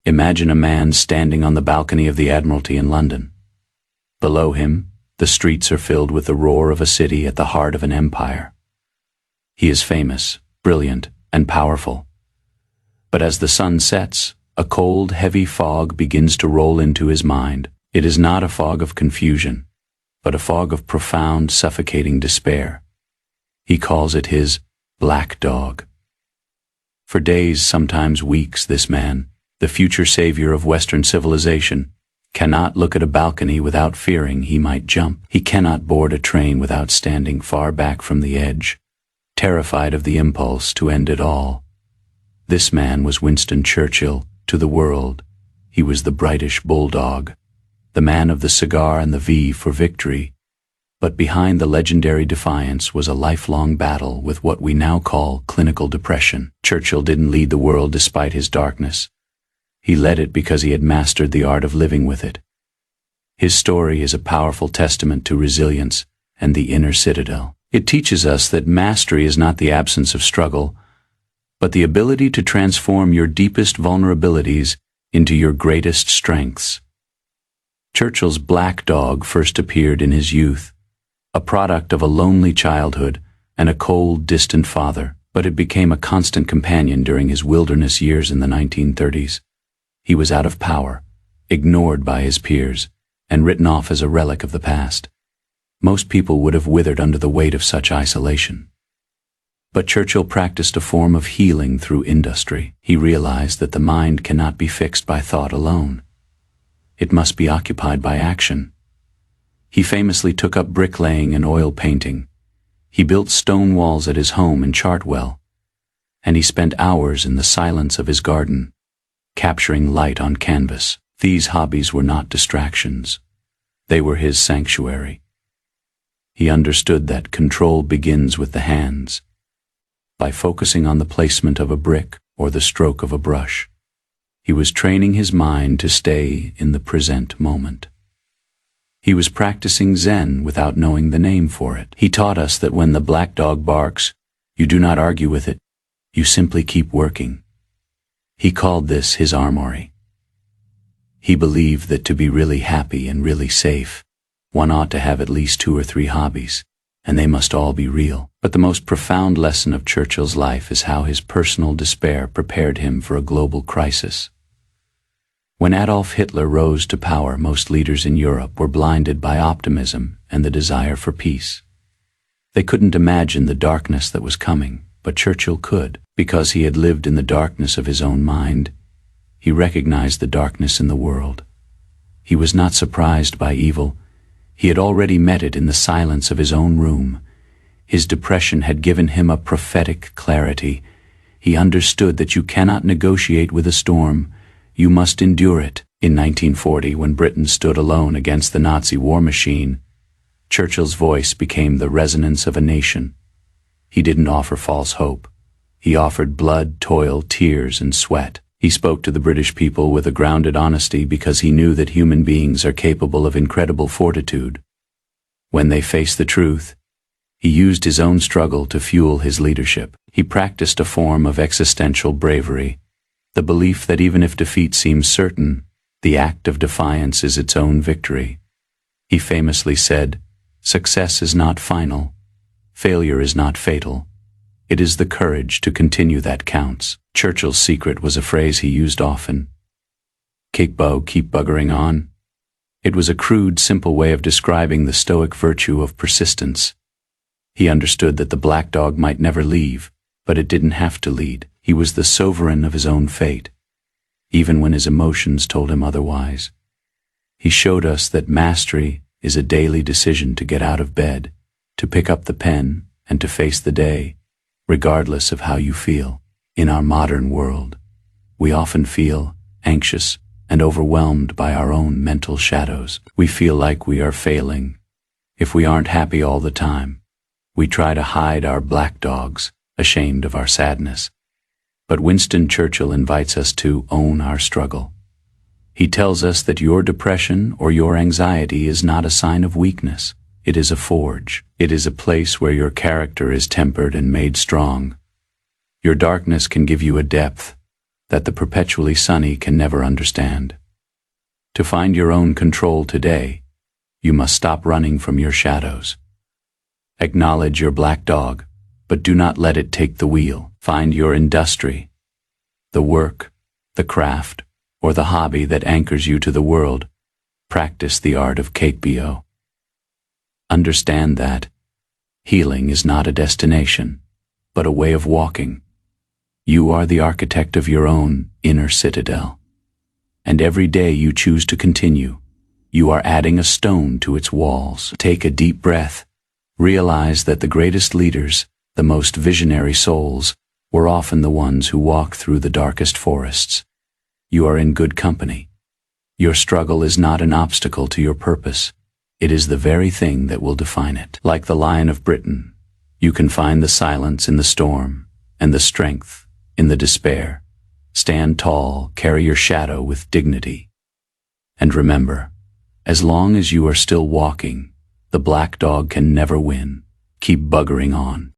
Imagine a man standing on the balcony of the Admiralty in London. Below him, the streets are filled with the roar of a city at the heart of an empire. He is famous, brilliant, and powerful. But as the sun sets, a cold, heavy fog begins to roll into his mind. It is not a fog of confusion, but a fog of profound, suffocating despair. He calls it his black dog. For days, sometimes weeks, this man, the future savior of Western civilization, cannot look at a balcony without fearing he might jump. He cannot board a train without standing far back from the edge, terrified of the impulse to end it all. This man was Winston Churchill. To the world, he was the British bulldog, the man of the cigar and the V for victory. But behind the legendary defiance was a lifelong battle with what we now call clinical depression. Churchill didn't lead the world despite his darkness. He led it because he had mastered the art of living with it. His story is a powerful testament to resilience and the inner citadel. It teaches us that mastery is not the absence of struggle, but the ability to transform your deepest vulnerabilities into your greatest strengths. Churchill's black dog first appeared in his youth, a product of a lonely childhood and a cold, distant father, but it became a constant companion during his wilderness years in the 1930s. He was out of power, ignored by his peers, and written off as a relic of the past. Most people would have withered under the weight of such isolation. But Churchill practiced a form of healing through industry. He realized that the mind cannot be fixed by thought alone. It must be occupied by action. He famously took up bricklaying and oil painting. He built stone walls at his home in Chartwell, and he spent hours in the silence of his garden, capturing light on canvas. These hobbies were not distractions. They were his sanctuary. He understood that control begins with the hands, by focusing on the placement of a brick or the stroke of a brush. He was training his mind to stay in the present moment. He was practicing Zen without knowing the name for it. He taught us that when the black dog barks, you do not argue with it, you simply keep working. He called this his armory. He believed that to be really happy and really safe, one ought to have at least 2 or 3 hobbies, and they must all be real. But the most profound lesson of Churchill's life is how his personal despair prepared him for a global crisis. When Adolf Hitler rose to power, most leaders in Europe were blinded by optimism and the desire for peace. They couldn't imagine the darkness that was coming, but Churchill could. Because he had lived in the darkness of his own mind, he recognized the darkness in the world. He was not surprised by evil. He had already met it in the silence of his own room. His depression had given him a prophetic clarity. He understood that you cannot negotiate with a storm, you must endure it. In 1940, when Britain stood alone against the Nazi war machine, Churchill's voice became the resonance of a nation. He didn't offer false hope. He offered blood, toil, tears, and sweat. He spoke to the British people with a grounded honesty because he knew that human beings are capable of incredible fortitude. When they face the truth, he used his own struggle to fuel his leadership. He practiced a form of existential bravery, the belief that even if defeat seems certain, the act of defiance is its own victory. He famously said, "Success is not final. Failure is not fatal. It is the courage to continue that counts." Churchill's secret was a phrase he used often. Keep buggering on. It was a crude, simple way of describing the stoic virtue of persistence. He understood that the black dog might never leave, but it didn't have to lead. He was the sovereign of his own fate, even when his emotions told him otherwise. He showed us that mastery is a daily decision to get out of bed, to pick up the pen, and to face the day, regardless of how you feel. In our modern world, we often feel anxious and overwhelmed by our own mental shadows. We feel like we are failing. If we aren't happy all the time, we try to hide our black dogs, ashamed of our sadness. But Winston Churchill invites us to own our struggle. He tells us that your depression or your anxiety is not a sign of weakness. It is a forge. It is a place where your character is tempered and made strong. Your darkness can give you a depth, that the perpetually sunny can never understand. To find your own control today, you must stop running from your shadows. Acknowledge your black dog, but do not let it take the wheel. Find your industry, the work, the craft, or the hobby that anchors you to the world. Practice the art of KBO. Understand that healing is not a destination, but a way of walking. You are the architect of your own inner citadel. And every day you choose to continue, you are adding a stone to its walls. Take a deep breath. Realize that the greatest leaders, the most visionary souls, were often the ones who walk through the darkest forests. You are in good company. Your struggle is not an obstacle to your purpose. It is the very thing that will define it. Like the Lion of Britain, you can find the silence in the storm and the strength in the despair. Stand tall, carry your shadow with dignity. And remember, as long as you are still walking, the black dog can never win. Keep buggering on.